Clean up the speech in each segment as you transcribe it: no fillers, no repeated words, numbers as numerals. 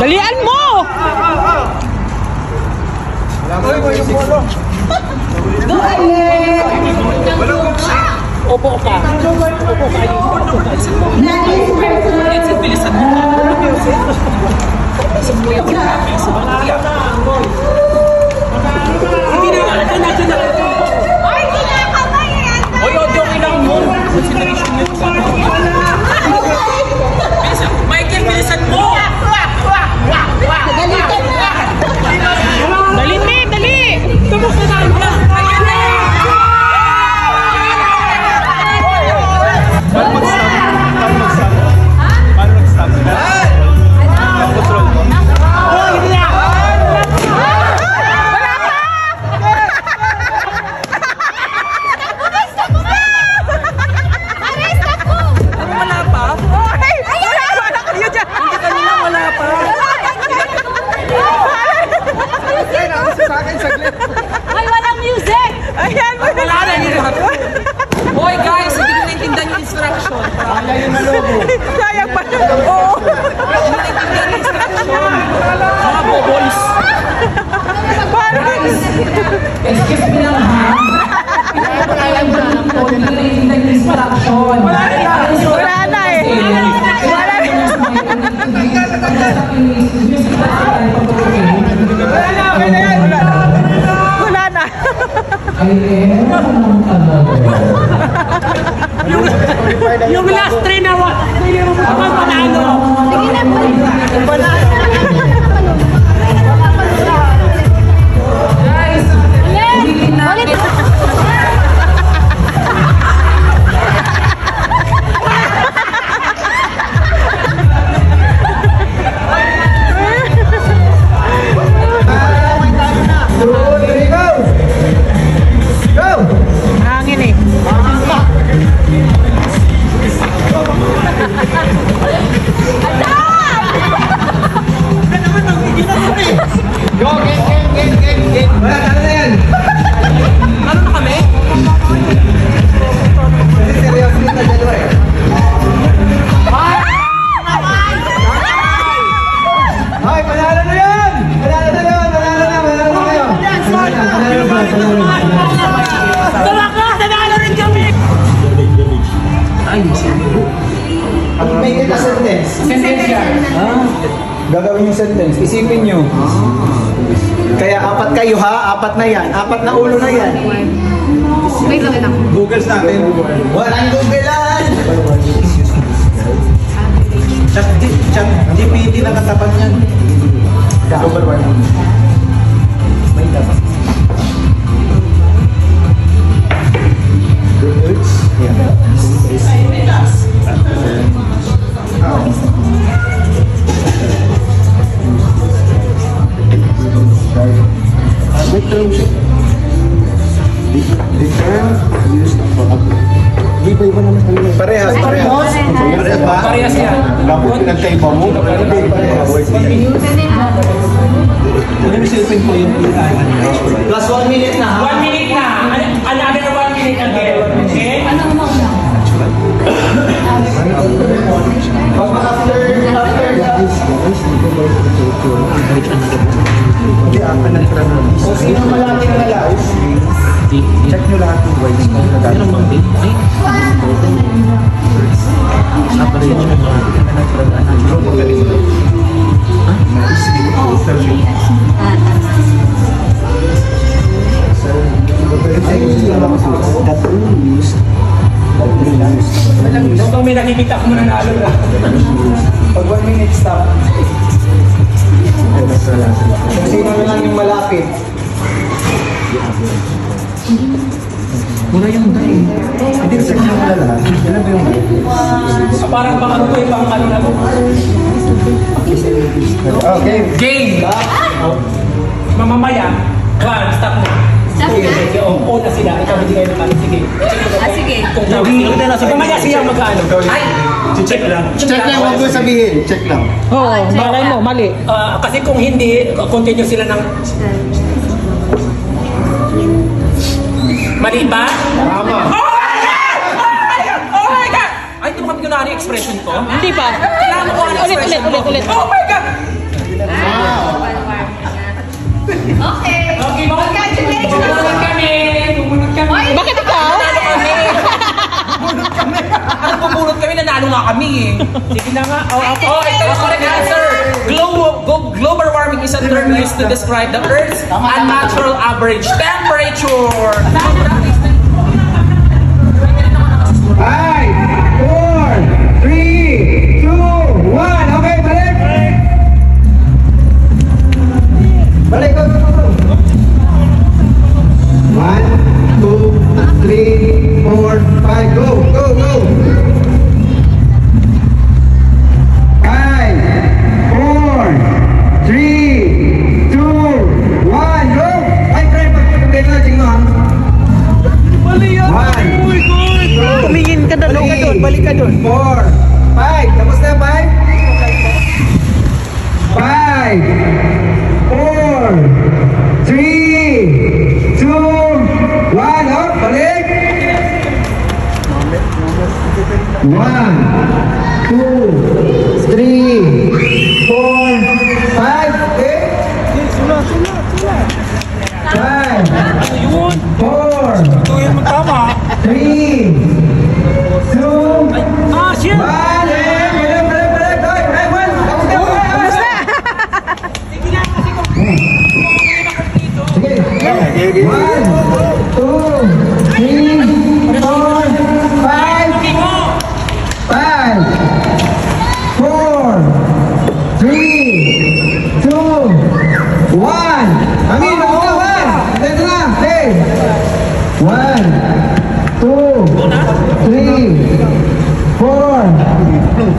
Dalian mo! Opo ka. Opo ka. Bilisan mo ka. Hindi na natin na. Ay, kinakamay yan. Oy, audio ilang mo. Consideration yun sa Michael, bilisan mo. Dali, dali. Tubok na tayo. Hoy guys, hindi ko naintindihan yung instruction. Kaya yun na logo. Kaya pa. Oo. Hindi naintindihan yung instruction. Mga bobols. Guys, excuse me lang ha. Kaya ba lang po, hindi naintindihan yung instruction. Wala na eh. Wala na. Wala na. Yung last train na panalo. Guys, ulit. Hangin eh. Go, game. Wala, tala na yan. Ano na kami? Seryoso nito, dalawa eh. Ay, panalo na yan! Panalo na kayo! Talaga, nanalo rin kami! Ay, May kita sentence. sentence yan. Gagawin yung sentence. Isipin nyo. Kaya apat kayo ha? Apat na yan. Apat na ulo na yan. Wait lang ako. Googles natin. Walang Googlean! Chat GPT na katapat yan. Super one. May dapat. Words? Yeah. Parehas. Parehas yan. Tapos pinagkaiba mo. Plus 1 minute na. 1 minute na. Another 1 minute again. Okay? Kung sino malaki na nalaos, check nyo lahat yung words na nagalit. Kung may nakikita ko muna nalo na. Pag 1 minute stop. Kung sino na lang yung malapit. Muna yung dahil. Hindi kasi kung wala lahat. Ilan ba yung Parang pang ano ko yung pang kanina mo. Okay. Game! Mamamaya. Stop mo. Stop na? Sige, una sila. Ikaw hindi kayo naman. Sige. Sige. Mamaya siya mag-ano. Ay! Check lang. Check lang, huwag mo sabihin. Check lang. Oo, malay mo, mali. Kasi kung hindi, continue sila ng... Mali ba? Tama. Oh my God! Oh my God! Ay, hindi mo kami gano'n yung expression ko? Hindi pa. Kailangan mo ko ang expression mo. Ulit. Oh my God! kami eh. Sige na nga. Oh, ako. Oh, ito yung correct answer. Global warming is a term used to describe the Earth's unnatural average temperature. 5, 4, 3, 2, 1. Okay, balik. Balik, go, go, go. 1, 2, 3, 4, 5, go, go, go. 5, 4, 3, 2, 1, go. Ay, pre, pagpapagay na, sino ha? Mali yan. 1, Uy, good. Tumingin ka na doon, balik ka doon. 4, 5, tapos na 5? 5, 4, 3, 2, 1, up, balik! 1, 2, 3, 4, 5, okay? Sulat. 5, Ano yun? 4, Ito yung tama. 3, 2, Ah, shit. balik! Balik! Oy, one! Tapos na, tapos na! Sige. 1, 2, 3, 4, 5, 5, 4, 3, 2, 1. Amin, ako na, 1. Dito na, hey. 1, 2, 3, 4,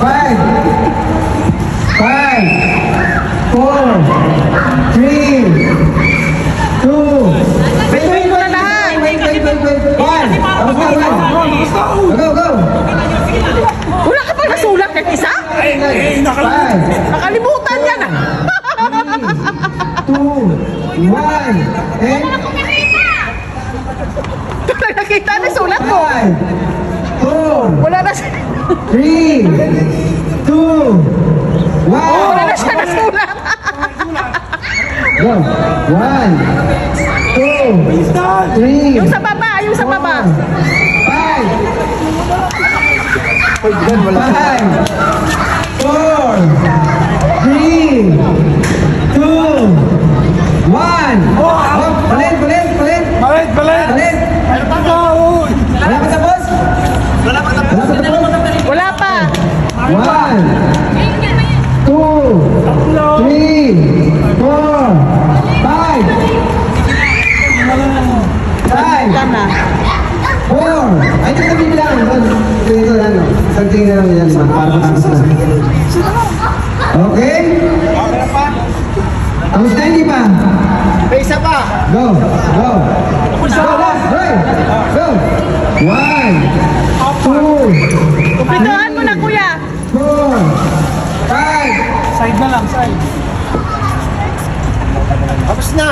5, 5, 4, 3, 2. Wait mo na lahat. Wait. 1. Tapos na, 1. Go, go. Wala ka pa nasulat ng isa? 5, Nakalimutan niya na. 2, 1, and Nakita na sulat mo. 5, 4, Wala na siya. 3, 2, 1. Wala na siya nasulat. Go. 1, 2, 3, Yung sa baba, yung sa baba. 5, 4, 3, 2, 1. Balik. Balik. Ano pa ka? Uy. Wala pa tapos? Wala pa. 1, 2, 3, 4, 5. 5. Tama. 4. Ay, ito bibilang. Ito lang. Something na lang yan. Para matapos na. Okay? Tapos na, hindi pa? Isa pa. Go. Right. Go. 1, 2, Kumpletuhan mo na, kuya. 4, 5. Side na lang, side. Tapos na.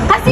Kasi